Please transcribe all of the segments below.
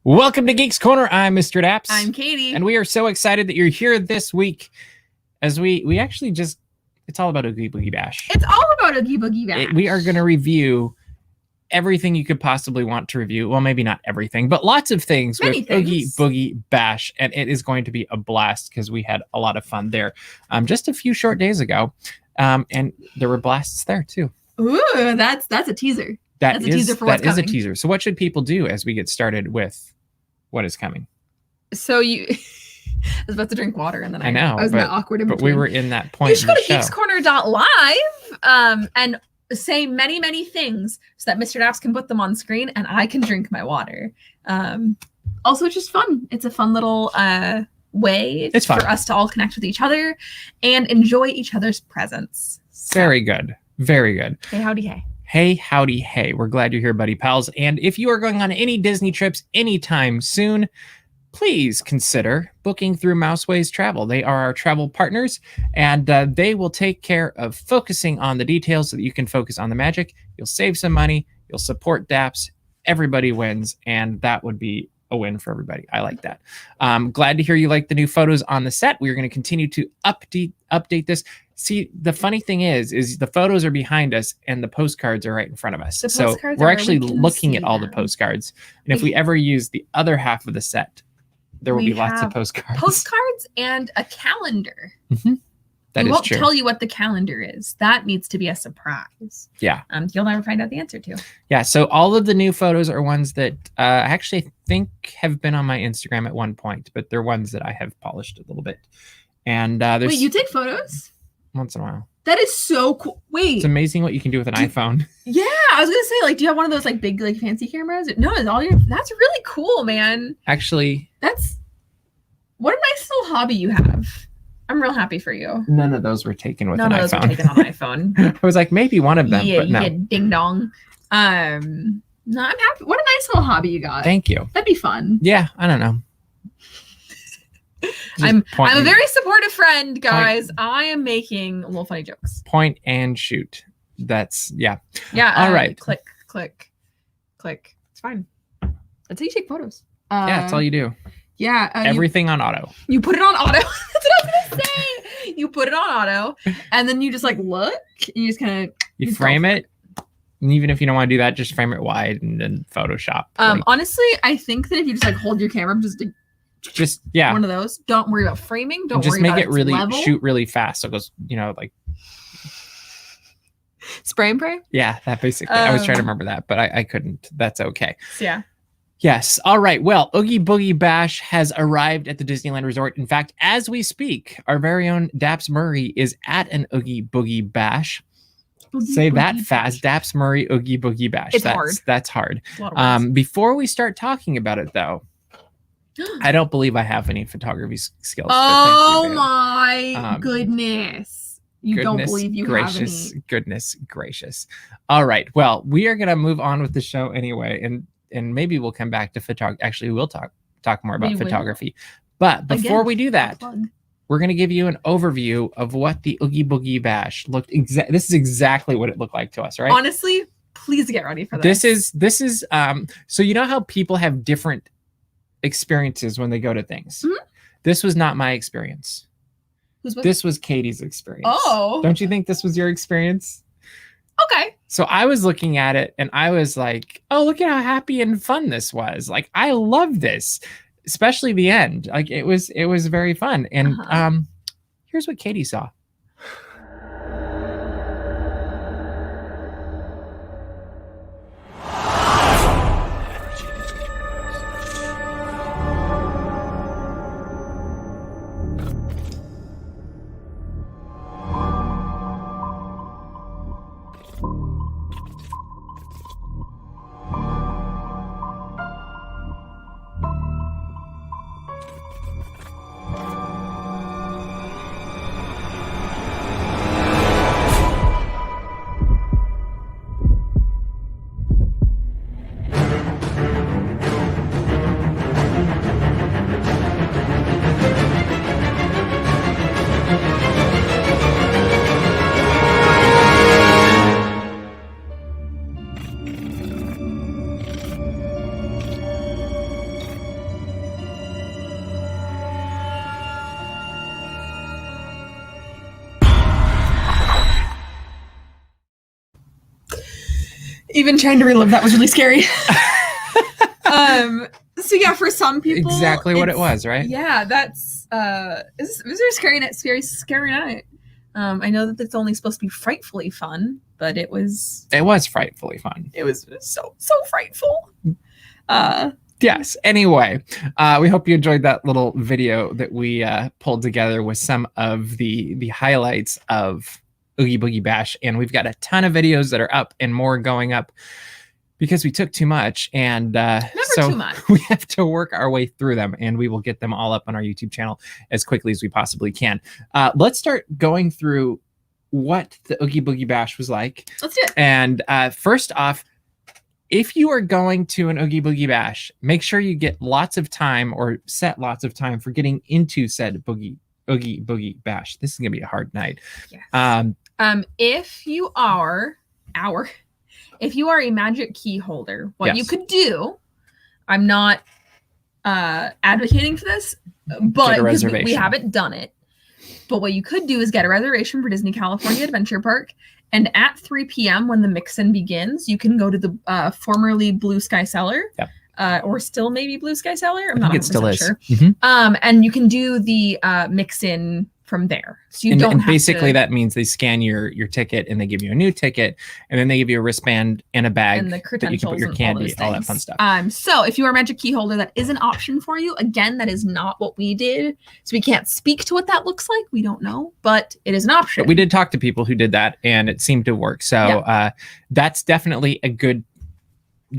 Welcome to Geeks Corner. I'm Mr. DAPs. I'm Caitie. And we are so excited that you're here this week as we actually just, it's all about Oogie Boogie Bash. It's all about Oogie Boogie Bash. We are going to review everything you could possibly want to review. Well, maybe not everything, but lots of things with Oogie Boogie Bash. And it is going to be a blast because we had a lot of fun there just a few short days ago. And there were blasts there too. Ooh, that's a teaser. That's a teaser for what's coming. That is a teaser. So what should people do as we get started with what is coming? So I was about to drink water and then I was not awkward in between. But we were in that point. You should go to geekscorner.live and say many, many things so that Mr. Daps can put them on screen and I can drink my water. Also, it's just fun. It's a fun little way for us to all connect with each other and enjoy each other's presence. So. Very good. Very good. Hey, howdy, hey. Hey, howdy, hey. We're glad you're here, buddy pals. And if you are going on any Disney trips anytime soon, please consider booking through Mouseways Travel. They are our travel partners, and they will take care of focusing on the details so that you can focus on the magic. You'll save some money. You'll support DAPs. Everybody wins, and that would be a win for everybody. I like that. Glad to hear you like the new photos on the set. We're going to continue to update this. See, the funny thing is the photos are behind us and the postcards are right in front of us. So we're actually looking at all the postcards. And if we ever use the other half of the set, there will be lots of postcards. Postcards and a calendar. Mm-hmm. That we is won't true. tell you what the calendar is. That needs to be a surprise. Yeah. You'll never find out the answer to. Yeah. So all of the new photos are ones that I actually think have been on my Instagram at one point, but they're ones that I have polished a little bit. And there's wait, you take photos? Once in a while. That is so cool. Wait. It's amazing what you can do with an iPhone. Yeah. I was going to say, like, do you have one of those like big, like fancy cameras? No, it's all your, that's really cool, man. Actually. What a nice little hobby you have. I'm real happy for you. None of those were taken with an iPhone. None of those were taken on iPhone. I was like, maybe one of them, but no. Yeah, ding dong. No, I'm happy. What a nice little hobby you got. Thank you. That'd be fun. Yeah, I don't know. I'm a very supportive friend, guys. I am making little funny jokes. Point and shoot. That's yeah. Yeah. All right. Click. It's fine. That's how you take photos. Yeah, that's all you do. Yeah. Everything on auto. You put it on auto. That's what I was gonna say. You put it on auto, and then you just like look. And you just kind of you frame it. And even if you don't want to do that, just frame it wide and then Photoshop. Honestly, I think that if you just like hold your camera, just yeah, one of those. Don't worry about framing. Don't just worry make about it really level. Shoot really fast. So it goes, like spray and pray. Yeah, that basically. I was trying to remember that, but I couldn't. That's okay. Yeah. Yes. All right. Well, Oogie Boogie Bash has arrived at the Disneyland Resort. In fact, as we speak, our very own Daps Murray is at an Oogie Boogie Bash. Say that fast. Daps Murray Oogie Boogie Bash. That's hard. Before we start talking about it, though, I don't believe I have any photography skills. Oh my goodness. Don't believe you have any. Goodness gracious. All right. Well, we are going to move on with the show anyway. And maybe we'll come back to photography. Actually, we'll talk more about photography. But before we do that, we're going to give you an overview of what the Oogie Boogie Bash looked. This is exactly what it looked like to us, right? Honestly, please get ready for this. This is so you know how people have different experiences when they go to things. Mm-hmm. This was not my experience. This was Caitie's experience. Oh. Don't you think this was your experience? Okay. So I was looking at it and I was like, oh, look at how happy and fun this was. Like, I love this, especially the end. Like it was very fun. And here's what Caitie saw. Even trying to relive that was really scary. So yeah, for some people, exactly what it was, right? Yeah, that's it was a very scary night. Scary night. I know that it's only supposed to be frightfully fun, but it was frightfully fun. It was so frightful. Yes. Anyway, we hope you enjoyed that little video that we pulled together with some of the highlights of Oogie Boogie Bash, and we've got a ton of videos that are up and more going up because we took too much, and so too much. We have to work our way through them, and we will get them all up on our YouTube channel as quickly as we possibly can. Let's start going through what the Oogie Boogie Bash was like. Let's do it. And first off, if you are going to an Oogie Boogie Bash, make sure you get lots of time or set lots of time for getting into said Oogie Boogie Bash. This is gonna be a hard night. Yes. If you are a magic key holder, what you could do, I'm not advocating for this, but because we haven't done it. But what you could do is get a reservation for Disney California Adventure Park. And at 3 p.m. when the mix-in begins, you can go to the formerly Blue Sky Cellar, or still maybe Blue Sky Cellar. I'm not 100% sure. Mm-hmm. And you can do the mix-in from there. So you don't have basically to... that means they scan your ticket and they give you a new ticket, and then they give you a wristband and a bag and the that you can put your candy, all that fun stuff. So if you are a magic key holder, that is an option for you. Again, that is not what we did, so we can't speak to what that looks like. We don't know, but it is an option. But we did talk to people who did that, and it seemed to work. So that's definitely a good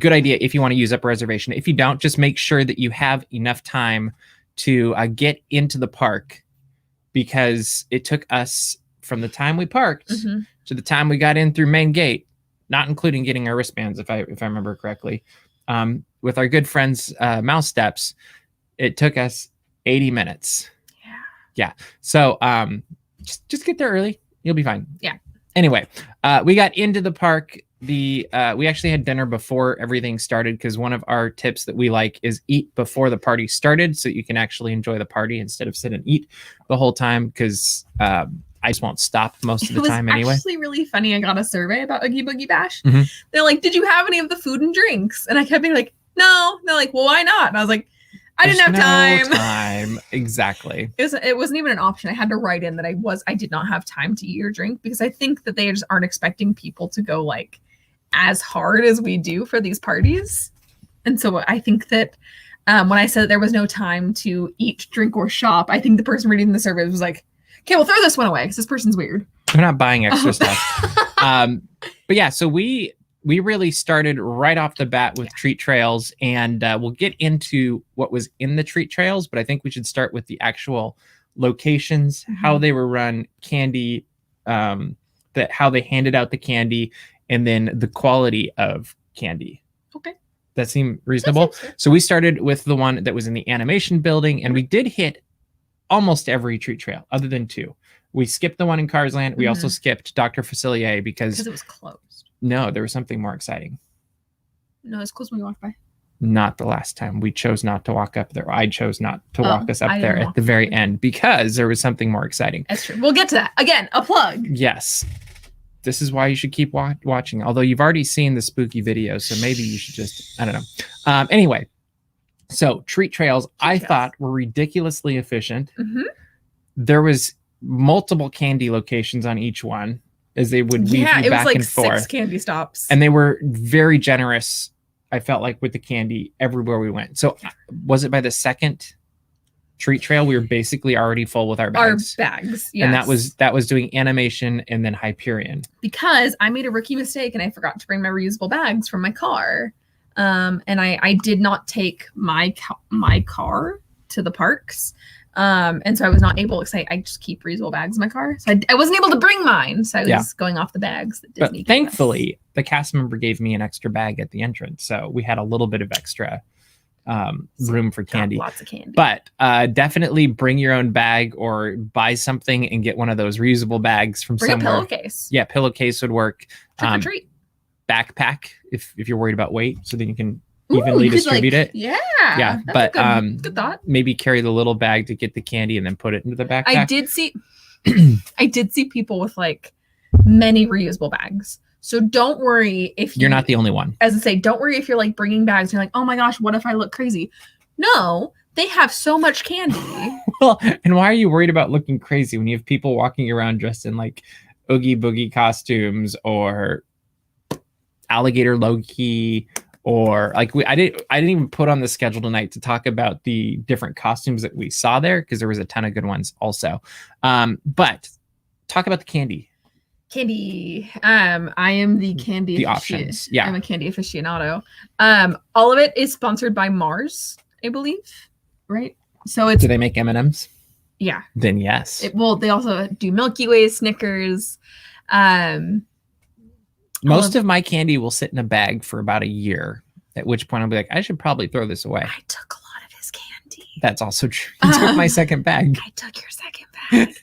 idea if you want to use up a reservation. If you don't, just make sure that you have enough time to get into the park, because it took us from the time we parked to the time we got in through main gate, not including getting our wristbands, if I remember correctly, with our good friends Mouse Steps, it took us 80 minutes. Yeah. So just get there early, you'll be fine. Yeah. Anyway, we got into the park. We actually had dinner before everything started, because one of our tips that we like is eat before the party started, so you can actually enjoy the party instead of sit and eat the whole time, because I just won't stop most of the time anyway. It was actually really funny. I got a survey about Oogie Boogie Bash. They're like, did you have any of the food and drinks? And I kept being like, no. And they're like, well, why not? And I was like, There's no time. Exactly. It wasn't even an option. I had to write in that I did not have time to eat or drink, because I think that they just aren't expecting people to go like as hard as we do for these parties. And so I think that when I said that there was no time to eat, drink, or shop, I think the person reading the survey was like, okay, we'll throw this one away because this person's weird. We're not buying extra stuff. But yeah, so we really started right off the bat with treat trails, and we'll get into what was in the treat trails, but I think we should start with the actual locations, how they were run, candy, how they handed out the candy, and then the quality of candy. Okay. That seemed reasonable. So we started with the one that was in the animation building, and we did hit almost every treat trail other than two. We skipped the one in Cars Land. We also skipped Dr. Facilier because it was closed. No, there was something more exciting. No, it's closed when we walked by. Not the last time. We chose not to walk up there. I chose not to walk us up there at the very end because there was something more exciting. That's true. We'll get to that. Again, a plug. Yes. This is why you should keep watching. Although you've already seen the spooky videos, so maybe you should just, I don't know. Anyway, so treat trails, I thought were ridiculously efficient. There was multiple candy locations on each one, as they would weave you back and forth. 6 candy stops. And they were very generous, I felt like, with the candy everywhere we went. So was it by the second treat trail, we were basically already full with our bags? Our bags, yes. And that was doing animation and then Hyperion. Because I made a rookie mistake and I forgot to bring my reusable bags from my car. And I did not take my car to the parks. And so I was not able, because I just keep reusable bags in my car. So I wasn't able to bring mine. So I was going off the bags that Disney gave thankfully, the cast member gave me an extra bag at the entrance. So we had a little bit of extra room for candy. Lots of candy. But definitely bring your own bag or buy something and get one of those reusable bags from somewhere. Bring a pillowcase. Yeah, pillowcase would work. Trick or treat. Backpack if you're worried about weight, so then you can evenly distribute it. Yeah. But good thought. Maybe carry the little bag to get the candy and then put it into the backpack. I did see people with like many reusable bags. So don't worry if you're not the only one. As I say, don't worry if you're like bringing bags and you're like, oh my gosh, what if I look crazy? No, they have so much candy. Well, and why are you worried about looking crazy when you have people walking around dressed in like Oogie Boogie costumes or Alligator Loki, or like I didn't even put on the schedule tonight to talk about the different costumes that we saw there, because there was a ton of good ones also. But talk about the candy. I am the candy the options. Yeah, I'm a candy aficionado. All of it is sponsored by Mars, I believe, right? So it's, do they make M&Ms? Yeah, then yes. They also do Milky Way, Snickers. Most of my candy will sit in a bag for about a year, at which point I'll be like, I should probably throw this away. I took a lot of his candy. That's also true. You took my second bag. I took your second bag.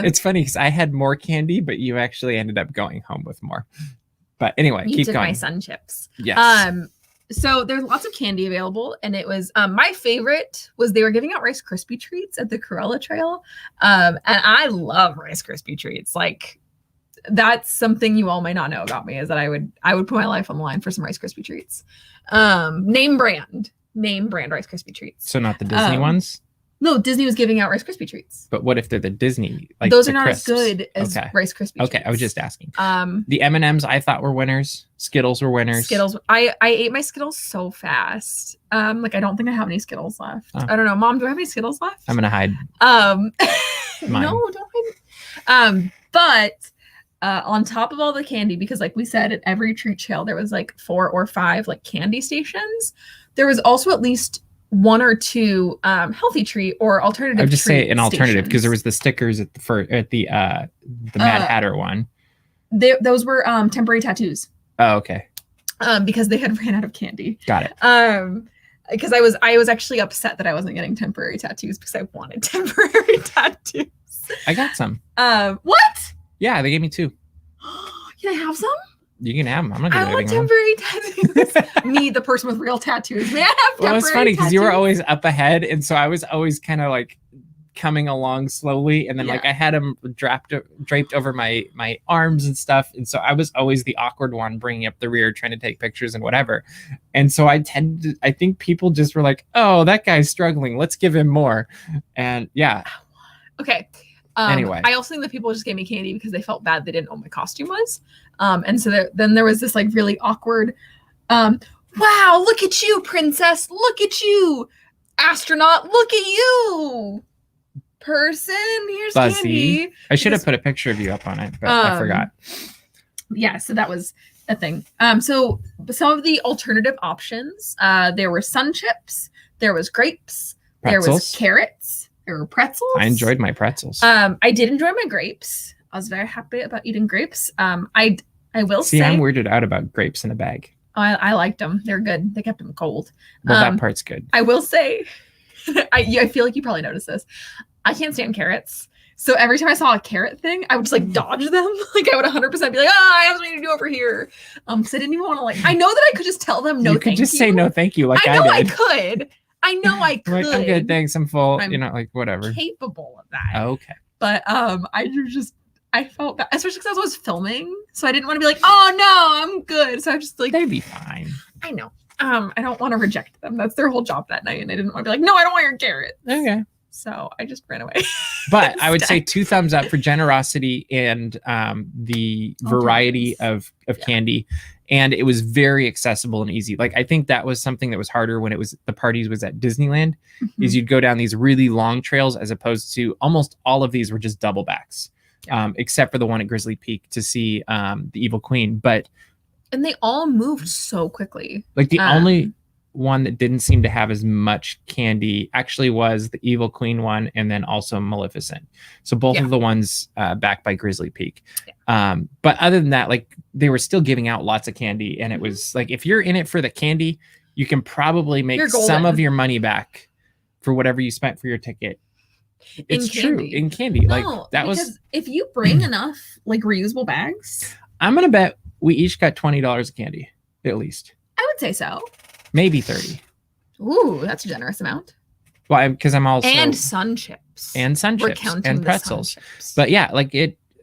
It's funny because I had more candy, but you actually ended up going home with more. But anyway, keep going. My sun chips. Yes. So there's lots of candy available, and it was my favorite was they were giving out Rice Krispie treats at the Cruella Trail, and I love Rice Krispie treats. Like, that's something you all may not know about me, is that I would put my life on the line for some Rice Krispie treats. Name brand Rice Krispie treats. So not the Disney ones? No, Disney was giving out Rice Krispie treats. But what if they're the Disney? Like those are not crisps? As good as Rice Krispie treats. Okay, I was just asking. The M&Ms I thought were winners. Skittles were winners. Skittles. I ate my Skittles so fast. Like, I don't think I have any Skittles left. Oh. I don't know. Mom, do I have any Skittles left? I'm gonna hide. No, don't hide. But on top of all the candy, because like we said, at every treat trail there was like 4 or 5 like candy stations. There was also at least 1 or 2 healthy treat or alternative. I would just say an alternative, stations. Because there was the stickers at the Mad Hatter one. Those were temporary tattoos. Oh, okay. Because they had ran out of candy. Got it. Because I was actually upset that I wasn't getting temporary tattoos because I wanted temporary tattoos. I got some. What? Yeah, they gave me 2. Can I have some? You can have them. I'm not I want temporary tattoos. Me, the person with real tattoos. May I have temporary Well, it's funny because you were always up ahead, and so I was always kind of like coming along slowly, and then like I had them draped over my arms and stuff, and so I was always the awkward one bringing up the rear, trying to take pictures and whatever. And so I think people just were like, "Oh, that guy's struggling. Let's give him more." And yeah. Okay. Anyway, I also think that people just gave me candy because they felt bad they didn't know what my costume was. And so then there was this like really awkward, wow, look at you, princess, look at you, astronaut, look at you, person, here's Buzzy. candy. I should have put a picture of you up on it, but I forgot. Yeah, so that was a thing. So some of the alternative options, there were sun chips, there was grapes, Pretzels. There was carrots. Or pretzels. I enjoyed my pretzels. I did enjoy my grapes. I was very happy about eating grapes. I will say I'm weirded out about grapes in a bag. I liked them. They're good. They kept them cold. Well, that part's good. I will say, I feel like you probably noticed this. I can't stand carrots. So every time I saw a carrot thing, I would just like dodge them. Like I would 100% be like, I have something to do over here. So I didn't even want to like. I know that I could just tell them no. You could just say no, thank you. Like I know did. I could. I know I could. Like, I'm good, thanks. I'm full. I'm like whatever. Capable of that. Okay. But I felt bad, especially because I was filming, so I didn't want to be like, oh no, I'm good. So I just like they'd be fine. I know. I don't want to reject them. That's their whole job that night, and I didn't want to be like, no, I don't want your carrot. Okay. So I just ran away. But I would say 2 thumbs up for generosity and the variety of candy. And it was very accessible and easy. Like, I think that was something that was harder when the parties was at Disneyland, is you'd go down these really long trails as opposed to almost all of these were just double backs, except for the one at Grizzly Peak to see the Evil Queen. And they all moved so quickly. Like the only one that didn't seem to have as much candy actually was the Evil Queen one, and then also Maleficent. So both of the ones backed by Grizzly Peak. But other than that, like they were still giving out lots of candy, and it was like if you're in it for the candy, you can probably make some of your money back for whatever you spent for your ticket. It's true in candy. Like that was if you bring enough like reusable bags. I'm gonna bet we each got $20 of candy at least. I would say so. Maybe 30. Ooh, that's a generous amount. Well, because I'm also and sun chips and pretzels. But yeah, like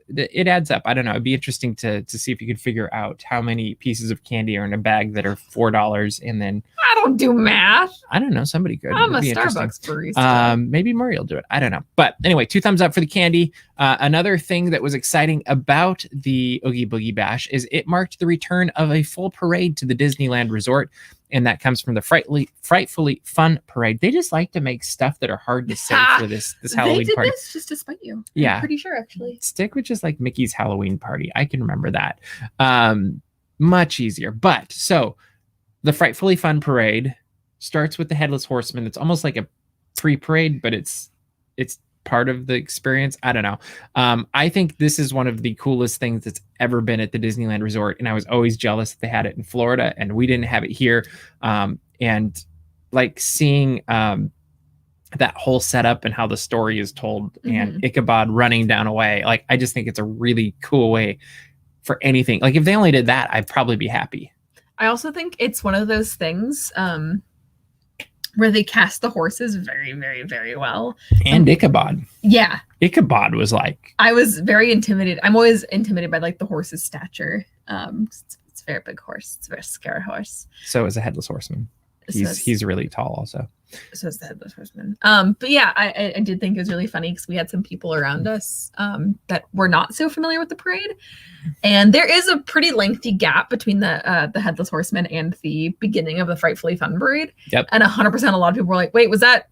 it adds up. I don't know. It'd be interesting to see if you could figure out how many pieces of candy are in a bag that are $4, and then I don't do math. I don't know. Somebody could. I'm a Starbucks barista. Maybe Murray will do it. I don't know. But anyway, 2 thumbs up for the candy. Another thing that was exciting about the Oogie Boogie Bash is it marked the return of a full parade to the Disneyland Resort. And that comes from the Frightfully Fun Parade. They just like to make stuff that are hard to say for this Halloween they did party. This just to spite you. Yeah. I'm pretty sure, actually. Stick with just like Mickey's Halloween party. I can remember that. Much easier. But so the Frightfully Fun Parade starts with the Headless Horseman. It's almost like a pre-parade, but it's part of the experience. I don't know. I think this is one of the coolest things that's ever been at the Disneyland Resort, and I was always jealous that they had it in Florida and we didn't have it here. And like seeing that whole setup and how the story is told, and Ichabod running down a way, like I just think it's a really cool way for anything. Like if they only did that, I'd probably be happy. I also think it's one of those things where they cast the horses very, very, very well. And Ichabod. Yeah. Ichabod was like... I was very intimidated. I'm always intimidated by like the horse's stature. It's a very big horse. It's a very scary horse. So is a Headless Horseman. He's really tall also. So is the Headless Horseman. But yeah, I did think it was really funny because we had some people around us that were not so familiar with the parade. And there is a pretty lengthy gap between the Headless Horseman and the beginning of the Frightfully Fun Parade. Yep. And 100% a lot of people were like, wait, was that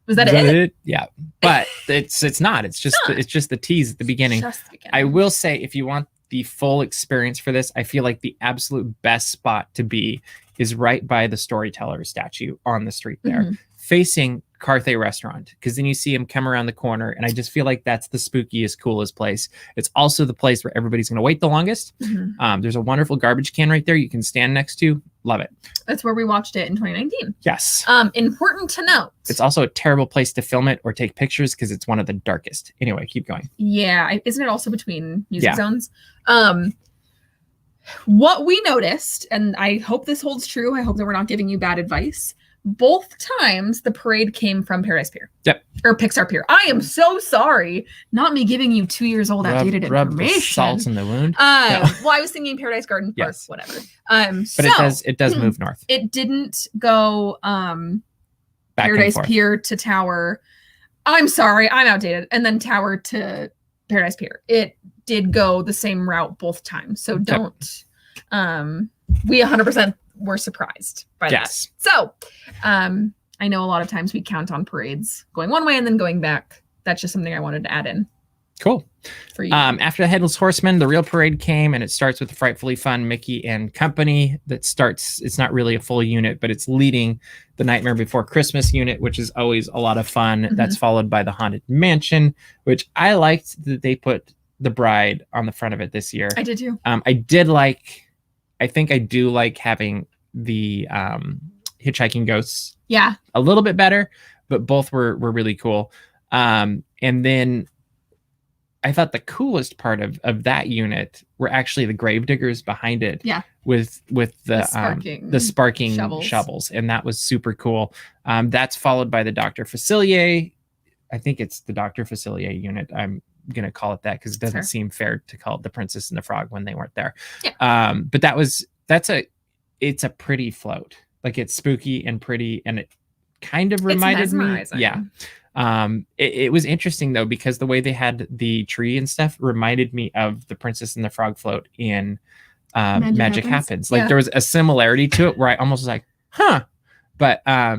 it? Yeah. But it's not. It's just the tease at the beginning. I will say, if you want the full experience for this, I feel like the absolute best spot to be is right by the storyteller statue on the street there, facing Carthay Restaurant, because then you see him come around the corner, and I just feel like that's the spookiest, coolest place. It's also the place where everybody's going to wait the longest. There's a wonderful garbage can right there you can stand next to. Love it. That's where we watched it in 2019. Yes. Important to note. It's also a terrible place to film it or take pictures because it's one of the darkest. Anyway, keep going. Yeah. Isn't it also between music zones? What we noticed, and I hope this holds true, I hope that we're not giving you bad advice, both times the parade came from Paradise Pier. Yep. Or Pixar Pier. I am so sorry. Not me giving you 2 years old outdated information. The salt in the wound. Well, I was thinking Paradise Garden Park, whatever. But it does move north. It didn't go Paradise Pier to Tower. I'm sorry, I'm outdated. And then Tower to Paradise Pier. It did go the same route both times. So don't we 100% were surprised by that. So I know a lot of times we count on parades going one way and then going back. That's just something I wanted to add in. Cool. For you. After the Headless Horseman, the real parade came, and it starts with the Frightfully Fun Mickey and Company. That starts, it's not really a full unit, but it's leading the Nightmare Before Christmas unit, which is always a lot of fun. That's followed by the Haunted Mansion, which I liked that they put the bride on the front of it this year. I did too. I think I do like having the Hitchhiking Ghosts a little bit better, but both were really cool. And then I thought the coolest part of that unit were actually the gravediggers behind it. Yeah. With the sparking shovels. And that was super cool. That's followed by the Dr. Facilier. I think it's the Dr. Facilier unit. I'm gonna call it that because it doesn't seem fair to call it the Princess and the Frog when they weren't there. But it's a pretty float. Like, it's spooky and pretty, and it kind of reminded me. Yeah. It was interesting though, because the way they had the tree and stuff reminded me of the Princess and the Frog float in Magic Happens. Like there was a similarity to it where I almost was like, huh. But I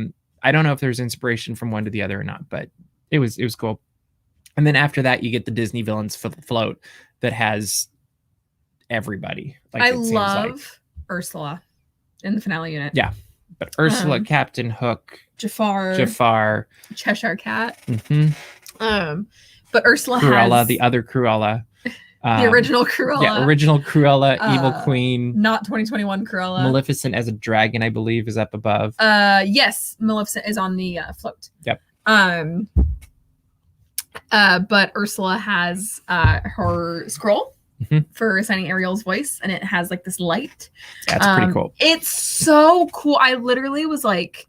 don't know if there's inspiration from one to the other or not, but it was cool. And then after that, you get the Disney Villains float that has everybody. Like, I love Ursula in the finale unit. Yeah. But Ursula, Captain Hook, Jafar, Cheshire Cat. But Ursula Cruella, has the other Cruella. The original Cruella. Yeah, original Cruella, Evil Queen. Not 2021 Cruella. Maleficent as a dragon, I believe, is up above. Yes, Maleficent is on the float. Yep. But Ursula has her scroll for assigning Ariel's voice, and it has like this light. That's pretty cool. It's so cool. I literally was like,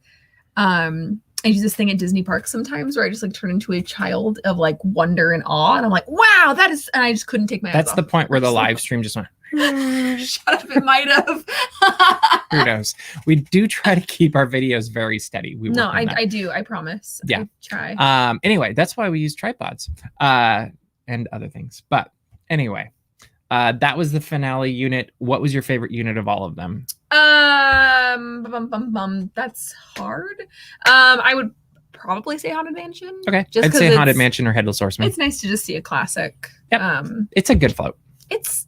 I use this thing at Disney parks sometimes where I just like turn into a child of like wonder and awe. And I'm like, wow, that is, and I just couldn't take my eyes off. That's the point where the live stream just went. Shut up, it might have. Who knows? We do try to keep our videos very steady. I do. I promise. Yeah. I try. Anyway, that's why we use tripods and other things. But anyway, that was the finale unit. What was your favorite unit of all of them? That's hard. I would probably say Haunted Mansion. Okay. I'd say Haunted Mansion or Headless Horseman. It's nice to just see a classic. Yep. It's a good float. It's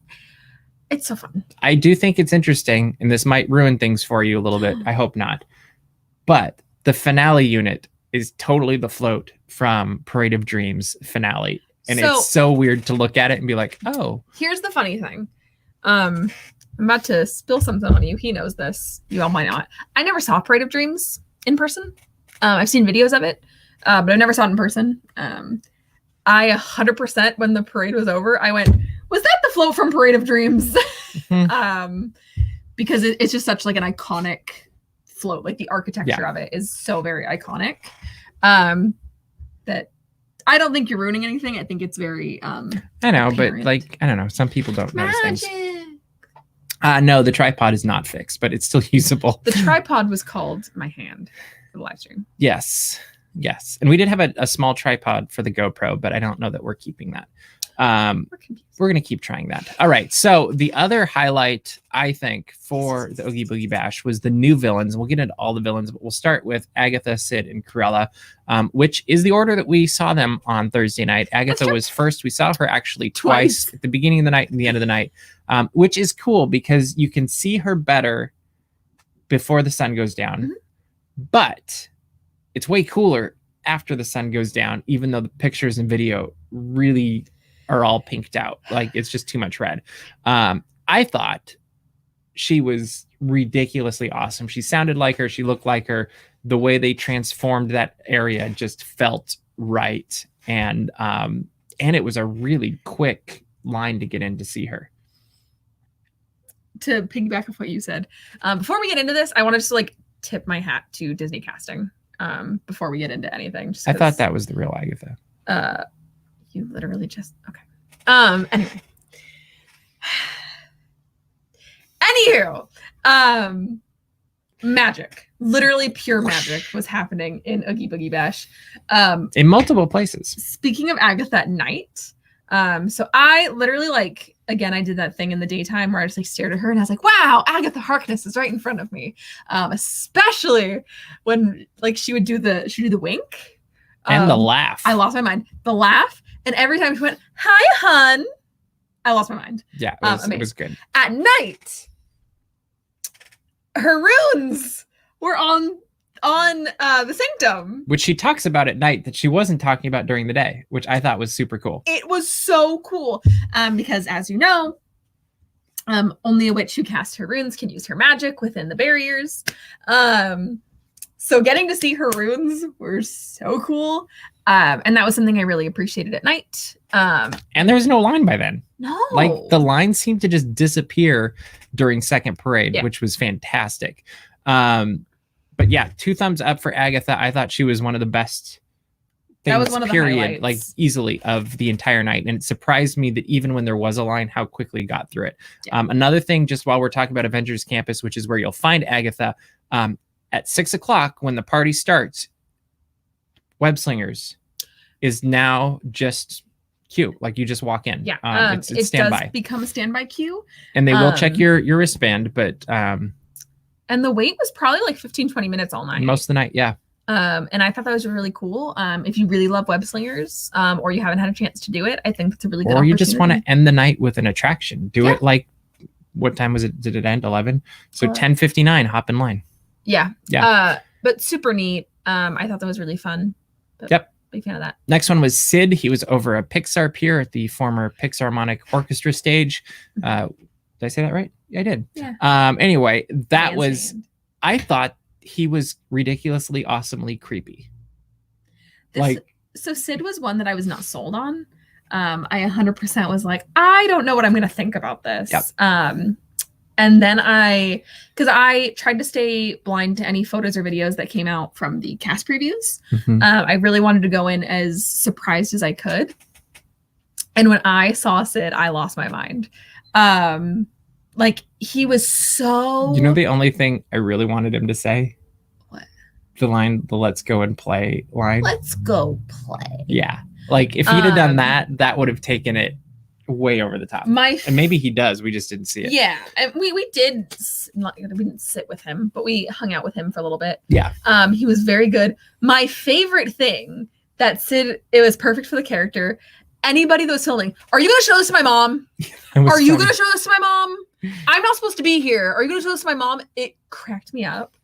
so fun. I do think it's interesting, and this might ruin things for you a little bit. I hope not. But the finale unit is totally the float from Parade of Dreams finale. And it's so weird to look at it and be like, oh. Here's the funny thing. I'm about to spill something on you. He knows this. You all might not. I never saw Parade of Dreams in person. I've seen videos of it, but I never saw it in person. I 100% when the parade was over, I went, was that the float from Parade of Dreams? Because it's just such like an iconic float. Like the architecture of it is so very iconic. That I don't think you're ruining anything. I think it's very I know, apparent. But like I don't know, some people don't notice things. No, the tripod is not fixed, but it's still usable. The tripod was called my hand for the live stream. Yes. And we did have a small tripod for the GoPro, but I don't know that we're keeping that. We're going to keep trying that. All right. So the other highlight, I think, for the Oogie Boogie Bash was the new villains. We'll get into all the villains, but we'll start with Agatha, Sid, and Cruella, which is the order that we saw them on Thursday night. Agatha was first. We saw her actually twice at the beginning of the night and the end of the night, which is cool because you can see her better before the sun goes down. Mm-hmm. But it's way cooler after the sun goes down, even though the pictures and video really are all pinked out. Like it's just too much red. I thought she was ridiculously awesome. She sounded like her. She looked like her. The way they transformed that area just felt right. And it was a really quick line to get in to see her. To piggyback off what you said, before we get into this, I wanted to like tip my hat to Disney casting before we get into anything. I thought that was the real Agatha. You literally just okay. Anyway. Anywho, magic, literally pure magic was happening in Oogie Boogie Bash. In multiple places. Speaking of Agatha at night, so I literally like again I did that thing in the daytime where I just like stared at her and I was like, wow, Agatha Harkness is right in front of me. Especially when like she would do the wink. And the laugh. I lost my mind. The laugh. And every time she went, hi, hun, I lost my mind. Yeah, it was good. At night, her runes were on the sanctum. Which she talks about at night that she wasn't talking about during the day, which I thought was super cool. It was so cool. Because as you know, only a witch who casts her runes can use her magic within the barriers. So getting to see her runes were so cool. And that was something I really appreciated at night. And there was no line by then. No. Like the line seemed to just disappear during second parade, which was fantastic. But yeah, 2 thumbs up for Agatha. I thought she was one of the best things, that was one of the highlights. Like easily of the entire night. And it surprised me that even when there was a line, how quickly got through it. Yeah. Another thing, just while we're talking about Avengers Campus, which is where you'll find Agatha, at 6 o'clock when the party starts, Web Slingers is now just queue. Like you just walk in. Yeah, it's standby. Does become a standby queue. And they will check your wristband, but and the wait was probably like 15-20 minutes all night. Most of the night, yeah. And I thought that was really cool. If you really love Web Slingers, or you haven't had a chance to do it, I think that's a really good opportunity. Or you just want to end the night with an attraction. Do it like, what time was it? Did it end? 11? So 10:59, hop in line. Yeah. But super neat. I thought that was really fun. Yep. Big fan of that. Next one was Sid. He was over a Pixar pier at the former Pixarmonic Orchestra stage. Did I say that right? Yeah, I did. Yeah. Anyway, that was, I thought he was ridiculously, awesomely creepy. So Sid was one that I was not sold on. I 100% was like, I don't know what I'm going to think about this. Yep. And then because I tried to stay blind to any photos or videos that came out from the cast previews. I really wanted to go in as surprised as I could. And when I saw Sid, I lost my mind. Like, he was so... You know the only thing I really wanted him to say? What? The line, the "let's go and play" line. Let's go play. Yeah. Like, if he'd have done that, that would have taken it way over the top. And maybe he does. We just didn't see it. Yeah. And we didn't sit with him, but we hung out with him for a little bit. Yeah. He was very good. My favorite thing that Sid, it was perfect for the character. Anybody that was filming, are you going to show this to my mom? Are you going to show this to my mom? I'm not supposed to be here. Are you going to show this to my mom? It cracked me up.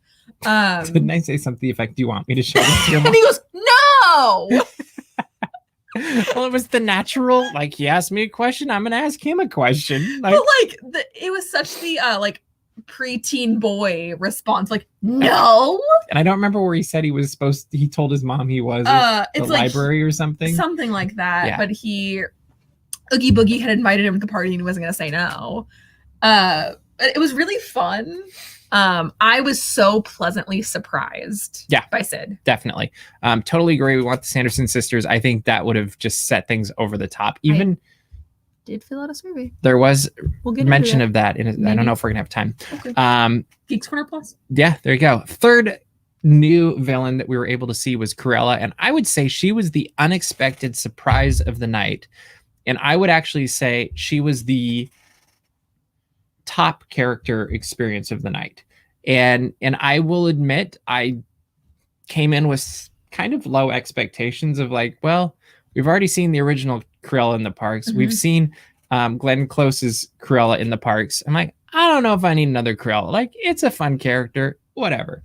Didn't I say something to the effect, do you want me to show this to your mom? And he goes, no! Well, it was the natural, like, he asked me a question, I'm going to ask him a question. Like, but, like, it was such the, like, preteen boy response, like, no! And I don't remember where he said he told his mom he was it's the library or something. Something like that. Yeah. But Oogie Boogie had invited him to the party and he wasn't going to say no. It was really fun. I was so pleasantly surprised by Sid. Definitely. Totally agree. We want the Sanderson sisters. I think that would have just set things over the top. Even did fill out a survey. There was mention of that in it. I don't know if we're gonna have time. Okay. GEEKS Corner Plus. Yeah, there you go. Third new villain that we were able to see was Cruella, and I would say she was the unexpected surprise of the night. And I would actually say she was the top character experience of the night. And I will admit, I came in with kind of low expectations of like, well, we've already seen the original Cruella in the parks. We've seen Glenn Close's Cruella in the parks. I'm like, I don't know if I need another Cruella. Like, it's a fun character, whatever.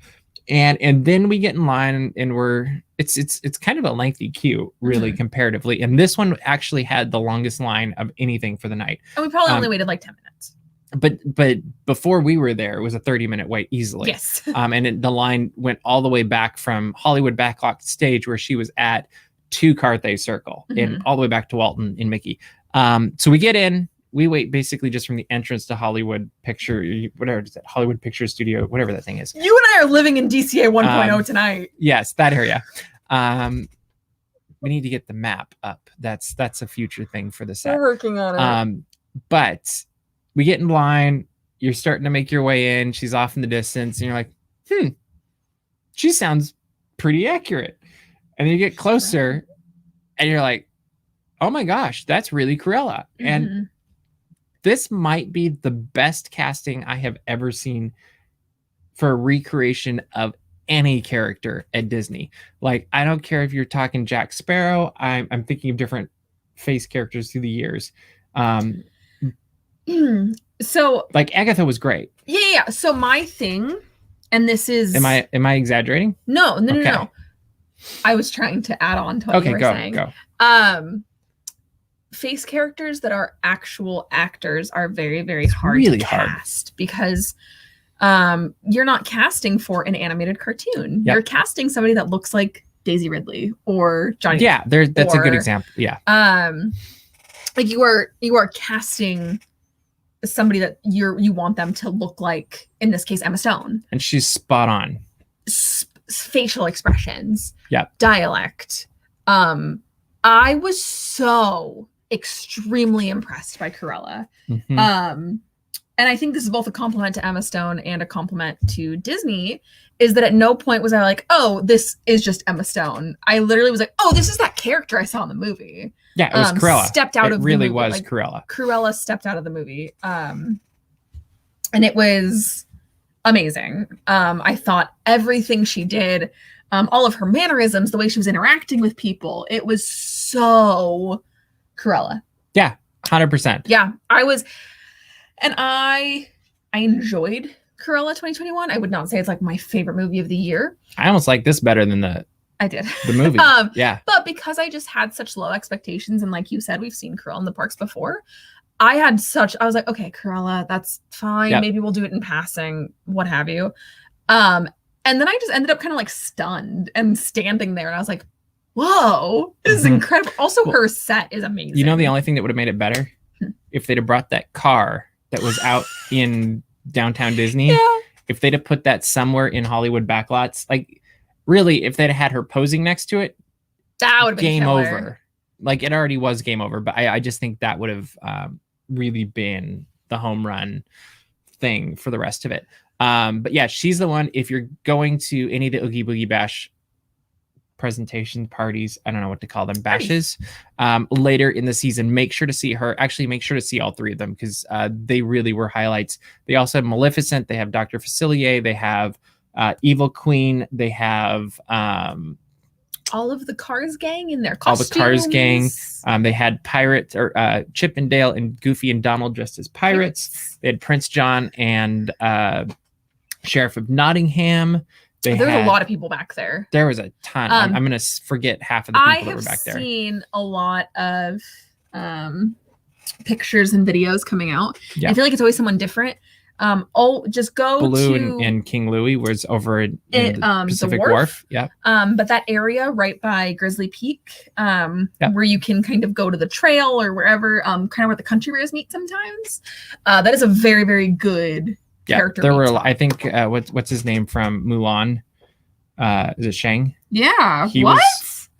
And then we get in line and it's kind of a lengthy queue, really, comparatively. And this one actually had the longest line of anything for the night. And we probably only waited like 10 minutes. But before we were there, it was a 30-minute wait easily. Yes. And the line went all the way back from Hollywood Backlot Stage, where she was at, to Carthay Circle, and all the way back to Walton and Mickey. So we get in, we wait basically just from the entrance to Hollywood Picture, whatever it is, that Hollywood Picture Studio, whatever that thing is. You and I are living in DCA 1.0 tonight. Yes, that area. We need to get the map up. That's a future thing for the set. We're working on it. But we get in line, you're starting to make your way in, she's off in the distance, and you're like, she sounds pretty accurate. And then you get closer and you're like, oh my gosh, that's really Cruella. And this might be the best casting I have ever seen for a recreation of any character at Disney. Like, I don't care if you're talking Jack Sparrow. I'm thinking of different face characters through the years. So like Agatha was great. Yeah. So my thing, and this is, am I exaggerating? No. I was trying to add on to what you were saying. Go. Face characters that are actual actors are very, very hard to cast because you're not casting for an animated cartoon. You're casting somebody that looks like Daisy Ridley or Johnny. Yeah, that's a good example. Yeah. Like you are casting somebody that you want them to look like, in this case, Emma Stone. And she's spot on. Facial expressions. Yeah. Dialect. I was so extremely impressed by Cruella. And I think this is both a compliment to Emma Stone and a compliment to Disney, is that at no point was I like, oh, this is just Emma Stone. I literally was like, oh, this is that character I saw in the movie. Yeah, it was Cruella. Stepped out of the movie. It really was like, Cruella. Cruella stepped out of the movie. And it was amazing. I thought everything she did, all of her mannerisms, the way she was interacting with people, it was so Cruella. Yeah, 100%. Yeah, I enjoyed Cruella 2021. I would not say it's like my favorite movie of the year. I almost like this better than the movie. Yeah. But because I just had such low expectations, and like you said, we've seen Cruella in the parks before. I was like, okay, Cruella, that's fine. Yep. Maybe we'll do it in passing, what have you. And then I just ended up kind of like stunned and standing there, and I was like, whoa, this is incredible. Also, her set is amazing. You know, the only thing that would have made it better if they'd have brought that car that was out in downtown Disney. Yeah. If they'd have put that somewhere in Hollywood backlots, like really, if they'd had her posing next to it, that would have been game killer. over. Like it already was game over, but I just think that would have really been the home run thing for the rest of it. But yeah, she's the one. If you're going to any of the Oogie Boogie Bash presentation parties, I don't know what to call them, bashes, later in the season, make sure to see her. Actually, make sure to see all three of them because they really were highlights. They also have Maleficent. They have Dr. Facilier. They have Evil Queen. They have all of the Cars gang in their costumes. All the Cars gang. They had pirates, or Chip and Dale and Goofy and Donald dressed as pirates. They had Prince John and Sheriff of Nottingham. There was a lot of people back there. There was a ton. I'm going to forget half of the people that were back there. I have seen a lot of pictures and videos coming out. Yeah. I feel like it's always someone different. Just go Baloo and King Louie was over in the Pacific Wharf. Yeah. But that area right by Grizzly Peak, where you can kind of go to the trail or wherever, kind of where the country bears meet sometimes. That is a very, very good character. There were, I think, what's his name from Mulan? Is it Shang? Yeah.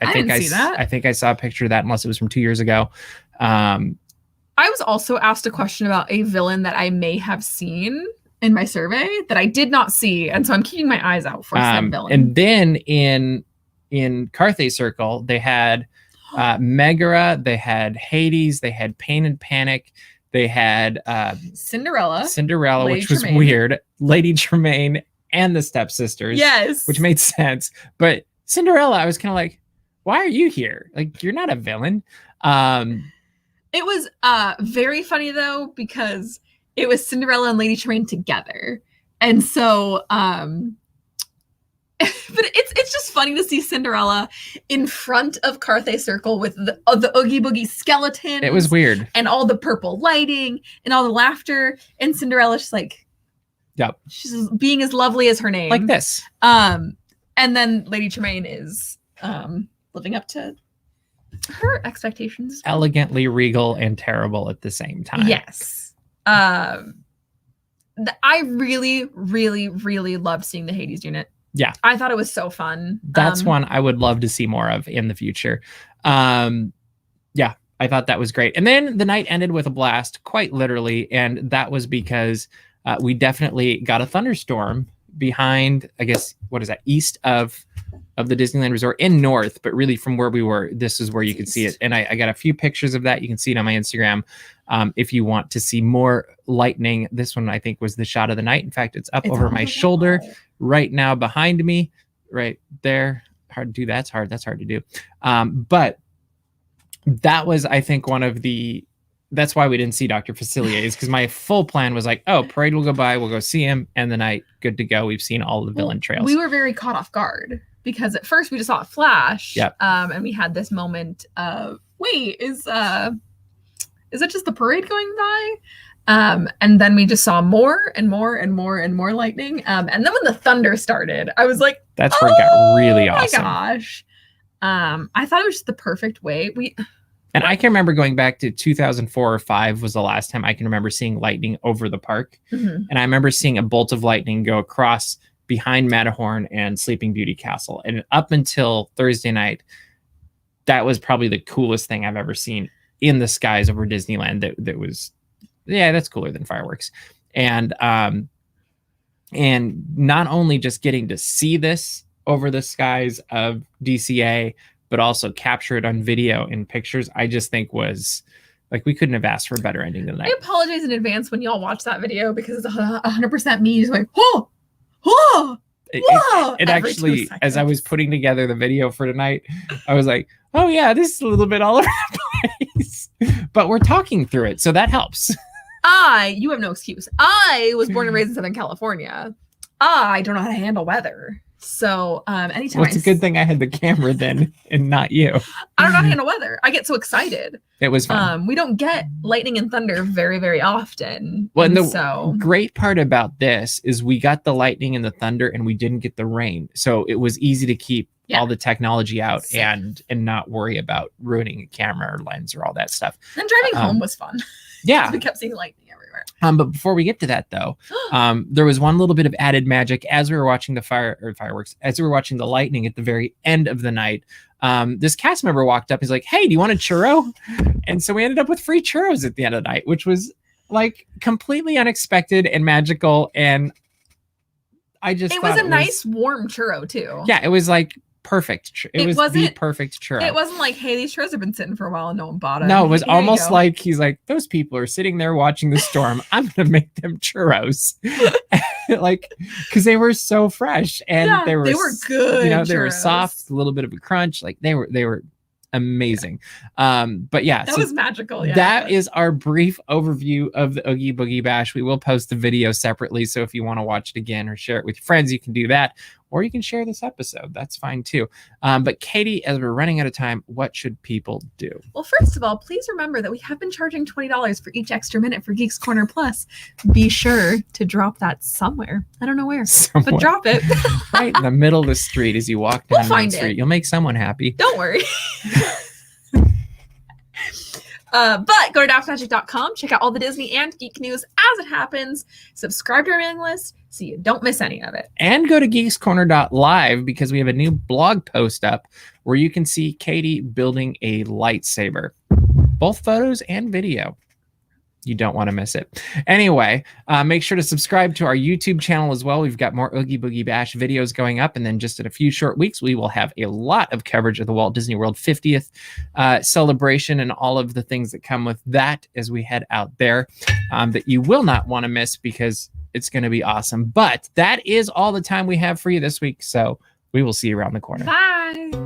I didn't see that. I think I saw a picture of that, unless it was from 2 years ago. I was also asked a question about a villain that I may have seen in my survey that I did not see, and so I'm keeping my eyes out for said villain. And then in Carthay Circle, they had Megara, they had Hades, they had Pain and Panic, they had Cinderella, Lady which was weird, Lady Tremaine, and the stepsisters. Yes, which made sense. But Cinderella, I was kind of like, why are you here? Like, you're not a villain. It was very funny though, because it was Cinderella and Lady Tremaine together. And so but it's just funny to see Cinderella in front of Carthay Circle with the Oogie Boogie skeleton. It was weird. And all the purple lighting and all the laughter. And Cinderella's just like, yep, she's being as lovely as her name. Like this. And then Lady Tremaine is living up to her expectations. Elegantly regal and terrible at the same time. Yes. I really, really, really loved seeing the Hades unit. Yeah. I thought it was so fun. That's one I would love to see more of in the future. Yeah, I thought that was great. And then the night ended with a blast, quite literally. And that was because we definitely got a thunderstorm behind, I guess, what is that, east of the Disneyland Resort, in north, but really from where we were, this is where you could see it. And I got a few pictures of that. You can see it on my Instagram. If you want to see more lightning, this one I think was the shot of the night. In fact, it's up over my shoulder right now behind me, right there. Hard to do. That's hard to do. But that was, I think, that's why we didn't see Dr. Facilier, is because my full plan was like, oh, parade will go by, we'll go see him, and the night, good to go. We've seen all the villain trails. We were very caught off guard because at first we just saw a flash. Yep. And we had this moment of, wait, is it just the parade going by? And then we just saw more and more and more and more lightning. And then when the thunder started, I was like, that's where it got really awesome. Oh my gosh. I thought it was just the perfect way. And I can remember going back to 2004 or 5 was the last time I can remember seeing lightning over the park. Mm-hmm. And I remember seeing a bolt of lightning go across behind Matterhorn and Sleeping Beauty Castle. And up until Thursday night, that was probably the coolest thing I've ever seen in the skies over Disneyland. That was, yeah, that's cooler than fireworks. And not only just getting to see this over the skies of DCA, but also capture it on video and pictures, I just think was like, we couldn't have asked for a better ending than that. I apologize in advance when y'all watch that video because it's 100% me just like, oh, oh, it actually, as I was putting together the video for tonight, I was like, oh yeah, this is a little bit all over the place, but we're talking through it, so that helps. You have no excuse. I was born and raised in Southern California. I don't know how to handle weather. So anytime. Well, it's a good thing I had the camera then and not you. I don't know how to handle weather. I get so excited. It was fun. We don't get lightning and thunder very, very often. Well, and the great part about this is we got the lightning and the thunder and we didn't get the rain. So it was easy to keep all the technology out and not worry about ruining a camera or lens or all that stuff. And driving home was fun. Yeah. We kept seeing lightning everywhere. But before we get to that, though, there was one little bit of added magic as we were watching the fireworks, as we were watching the lightning at the very end of the night. This cast member walked up. He's like, "Hey, do you want a churro?" And so we ended up with free churros at the end of the night, which was like completely unexpected and magical. And I just it was a nice warm churro too. Yeah, it was like perfect. It was the perfect churro. It wasn't like, hey, these churros have been sitting for a while and no one bought them. No, it was almost like he's like, those people are sitting there watching the storm. I'm gonna make them churros. Like, because they were so fresh and they were good. You know, they were soft, a little bit of a crunch. Like they were amazing. But yeah, that was magical. Yeah, that is our brief overview of the Oogie Boogie Bash. We will post the video separately, so if you want to watch it again or share it with your friends, you can do that, or you can share this episode. That's fine too. But Caitie, as we're running out of time, what should people do? Well, first of all, please remember that we have been charging $20 for each extra minute for Geeks Corner Plus. Be sure to drop that somewhere. I don't know where, but drop it right in the middle of the street as you walk down Main Street. You'll make someone happy. Don't worry. But go to dapsmagic.com, check out all the Disney and geek news as it happens, subscribe to our mailing list so you don't miss any of it. And go to geekscorner.live because we have a new blog post up where you can see Caitie building a lightsaber. Both photos and video. You don't want to miss it. Anyway, make sure to subscribe to our YouTube channel as well. We've got more Oogie Boogie Bash videos going up. And then just in a few short weeks, we will have a lot of coverage of the Walt Disney World 50th celebration and all of the things that come with that as we head out there that you will not want to miss because it's going to be awesome. But that is all the time we have for you this week. So we will see you around the corner. Bye.